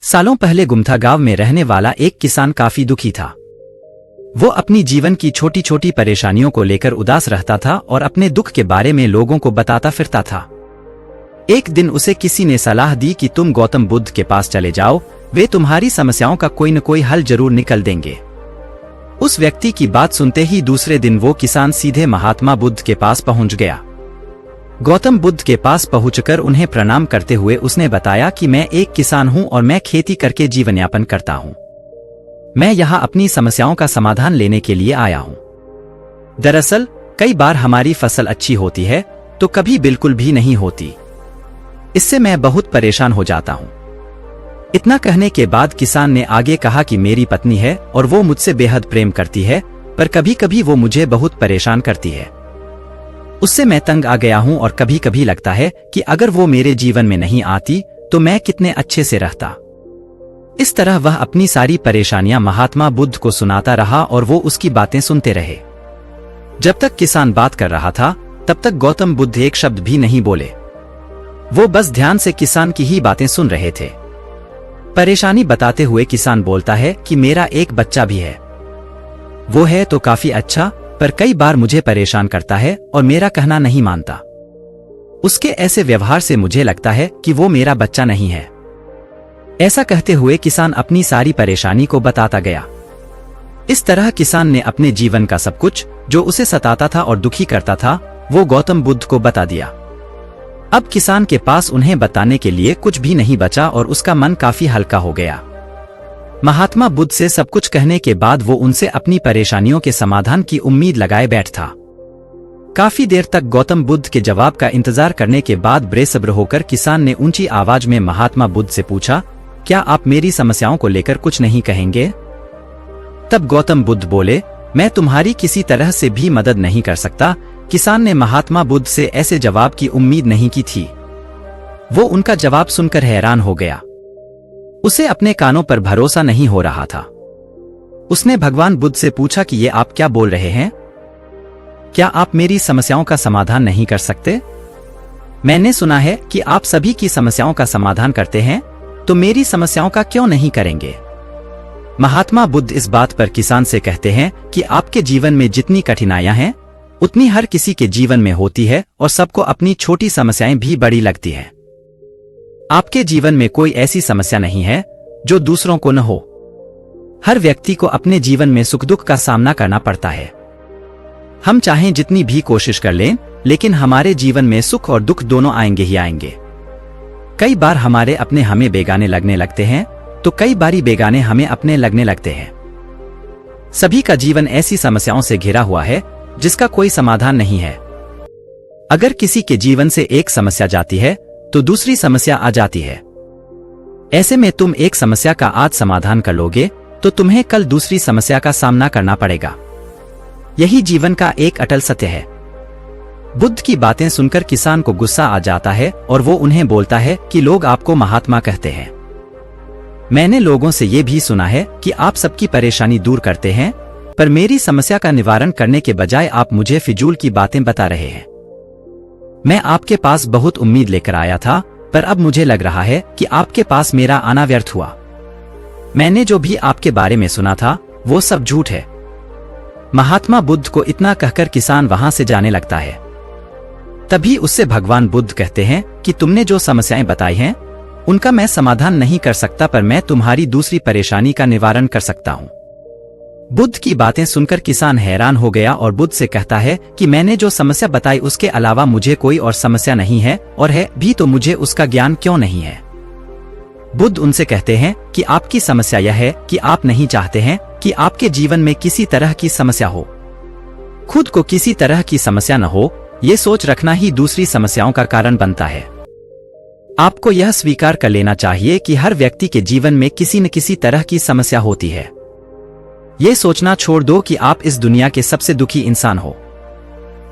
सालों पहले गुमथा गांव में रहने वाला एक किसान काफी दुखी था। वो अपनी जीवन की छोटी छोटी परेशानियों को लेकर उदास रहता था और अपने दुख के बारे में लोगों को बताता फिरता था। एक दिन उसे किसी ने सलाह दी कि तुम गौतम बुद्ध के पास चले जाओ, वे तुम्हारी समस्याओं का कोई न कोई हल जरूर निकल देंगे। उस व्यक्ति की बात सुनते ही दूसरे दिन वो किसान सीधे महात्मा बुद्ध के पास पहुंच गया। गौतम बुद्ध के पास पहुंचकर उन्हें प्रणाम करते हुए उसने बताया कि मैं एक किसान हूं और मैं खेती करके जीवन यापन करता हूं। मैं यहां अपनी समस्याओं का समाधान लेने के लिए आया हूं। दरअसल कई बार हमारी फसल अच्छी होती है तो कभी बिल्कुल भी नहीं होती। इससे मैं बहुत परेशान हो जाता हूं। इतना कहने के बाद किसान ने आगे कहा कि मेरी पत्नी है और वो मुझसे बेहद प्रेम करती है, पर कभी कभी वो मुझे बहुत परेशान करती है। उससे मैं तंग आ गया हूं और कभी कभी लगता है कि अगर वो मेरे जीवन में नहीं आती तो मैं कितने अच्छे से रहता। इस तरह वह अपनी सारी परेशानियां महात्मा बुद्ध को सुनाता रहा और वो उसकी बातें सुनते रहे। जब तक किसान बात कर रहा था तब तक गौतम बुद्ध एक शब्द भी नहीं बोले। वो बस ध्यान से किसान की ही बातें सुन रहे थे। परेशानी बताते हुए किसान बोलता है कि मेरा एक बच्चा भी है। वो है तो काफी अच्छा, पर कई बार मुझे परेशान करता है और मेरा कहना नहीं मानता। उसके ऐसे व्यवहार से मुझे लगता है कि वो मेरा बच्चा नहीं है। ऐसा कहते हुए किसान अपनी सारी परेशानी को बताता गया। इस तरह किसान ने अपने जीवन का सब कुछ जो उसे सताता था और दुखी करता था वो गौतम बुद्ध को बता दिया। अब किसान के पास उन्हें बताने के लिए कुछ भी नहीं बचा और उसका मन काफी हल्का हो गया। महात्मा बुद्ध से सब कुछ कहने के बाद वो उनसे अपनी परेशानियों के समाधान की उम्मीद लगाए बैठा। काफी देर तक गौतम बुद्ध के जवाब का इंतजार करने के बाद बेसब्र होकर किसान ने ऊंची आवाज में महात्मा बुद्ध से पूछा, क्या आप मेरी समस्याओं को लेकर कुछ नहीं कहेंगे? तब गौतम बुद्ध बोले, मैं तुम्हारी किसी तरह से भी मदद नहीं कर सकता। किसान ने महात्मा बुद्ध से ऐसे जवाब की उम्मीद नहीं की थी। वो उनका जवाब सुनकर हैरान हो गया। उसे अपने कानों पर भरोसा नहीं हो रहा था। उसने भगवान बुद्ध से पूछा कि ये आप क्या बोल रहे हैं? क्या आप मेरी समस्याओं का समाधान नहीं कर सकते? मैंने सुना है कि आप सभी की समस्याओं का समाधान करते हैं, तो मेरी समस्याओं का क्यों नहीं करेंगे? महात्मा बुद्ध इस बात पर किसान से कहते हैं कि आपके जीवन में जितनी कठिनाइयां हैं उतनी हर किसी के जीवन में होती है और सबको अपनी छोटी समस्याएं भी बड़ी लगती है। आपके जीवन में कोई ऐसी समस्या नहीं है जो दूसरों को न हो। हर व्यक्ति को अपने जीवन में सुख दुख का सामना करना पड़ता है। हम चाहें जितनी भी कोशिश कर लें, लेकिन हमारे जीवन में सुख और दुख दोनों आएंगे ही आएंगे। कई बार हमारे अपने हमें बेगाने लगने लगते हैं तो कई बारी बेगाने हमें अपने लगने लगते हैं। सभी का जीवन ऐसी समस्याओं से घिरा हुआ है जिसका कोई समाधान नहीं है। अगर किसी के जीवन से एक समस्या जाती है तो दूसरी समस्या आ जाती है। ऐसे में तुम एक समस्या का आज समाधान कर लोगे तो तुम्हें कल दूसरी समस्या का सामना करना पड़ेगा। यही जीवन का एक अटल सत्य है। बुद्ध की बातें सुनकर किसान को गुस्सा आ जाता है और वो उन्हें बोलता है कि लोग आपको महात्मा कहते हैं। मैंने लोगों से ये भी सुना है कि आप सबकी परेशानी दूर करते हैं, पर मेरी समस्या का निवारण करने के बजाय आप मुझे फिजूल की बातें बता रहे हैं। मैं आपके पास बहुत उम्मीद लेकर आया था, पर अब मुझे लग रहा है कि आपके पास मेरा आना व्यर्थ हुआ। मैंने जो भी आपके बारे में सुना था वो सब झूठ है। महात्मा बुद्ध को इतना कहकर किसान वहां से जाने लगता है। तभी उससे भगवान बुद्ध कहते हैं कि तुमने जो समस्याएं बताई हैं उनका मैं समाधान नहीं कर सकता, पर मैं तुम्हारी दूसरी परेशानी का निवारण कर सकता हूं। बुद्ध की बातें सुनकर किसान हैरान हो गया और बुद्ध से कहता है कि मैंने जो समस्या बताई उसके अलावा मुझे कोई और समस्या नहीं है, और है भी तो मुझे उसका ज्ञान क्यों नहीं है? बुद्ध उनसे कहते हैं कि आपकी समस्या यह है कि आप नहीं चाहते हैं कि आपके जीवन में किसी तरह की समस्या हो। खुद को किसी तरह की समस्या न हो, ये सोच रखना ही दूसरी समस्याओं का कारण बनता है। आपको यह स्वीकार कर लेना चाहिए कि हर व्यक्ति के जीवन में किसी न किसी तरह की समस्या होती है। ये सोचना छोड़ दो कि आप इस दुनिया के सबसे दुखी इंसान हो।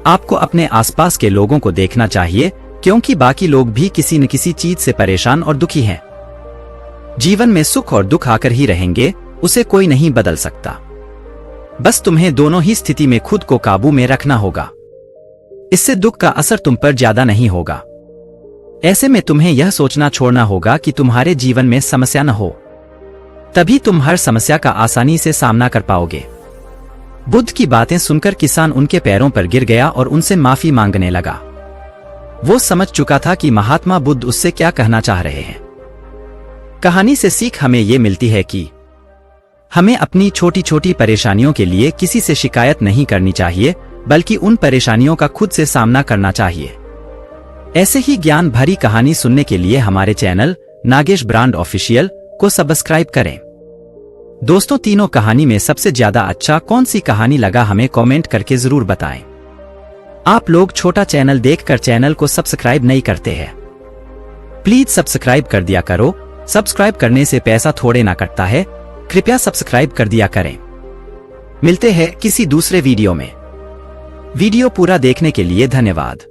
आपको अपने आसपास के लोगों को देखना चाहिए, क्योंकि बाकी लोग भी किसी न किसी चीज से परेशान और दुखी हैं। जीवन में सुख और दुख आकर ही रहेंगे, उसे कोई नहीं बदल सकता। बस तुम्हें दोनों ही स्थिति में खुद को काबू में रखना होगा। इससे दुख का असर तुम पर ज्यादा नहीं होगा। ऐसे में तुम्हें यह सोचना छोड़ना होगा कि तुम्हारे जीवन में समस्या न हो। तभी तुम हर समस्या का आसानी से सामना कर पाओगे। बुद्ध की बातें सुनकर किसान उनके पैरों पर गिर गया और उनसे माफी मांगने लगा। वो समझ चुका था कि महात्मा बुद्ध उससे क्या कहना चाह रहे हैं। कहानी से सीख हमें ये मिलती है कि हमें अपनी छोटी छोटी परेशानियों के लिए किसी से शिकायत नहीं करनी चाहिए, बल्कि उन परेशानियों का खुद से सामना करना चाहिए। ऐसे ही ज्ञान भरी कहानी सुनने के लिए हमारे चैनल नागेश ब्रांड ऑफिशियल को सब्सक्राइब करें। दोस्तों, तीनों कहानी में सबसे ज्यादा अच्छा कौन सी कहानी लगा हमें कमेंट करके जरूर बताएं। आप लोग छोटा चैनल देखकर चैनल को सब्सक्राइब नहीं करते हैं, प्लीज सब्सक्राइब कर दिया करो। सब्सक्राइब करने से पैसा थोड़े ना कटता है, कृपया सब्सक्राइब कर दिया करें। मिलते हैं किसी दूसरे वीडियो में। वीडियो पूरा देखने के लिए धन्यवाद।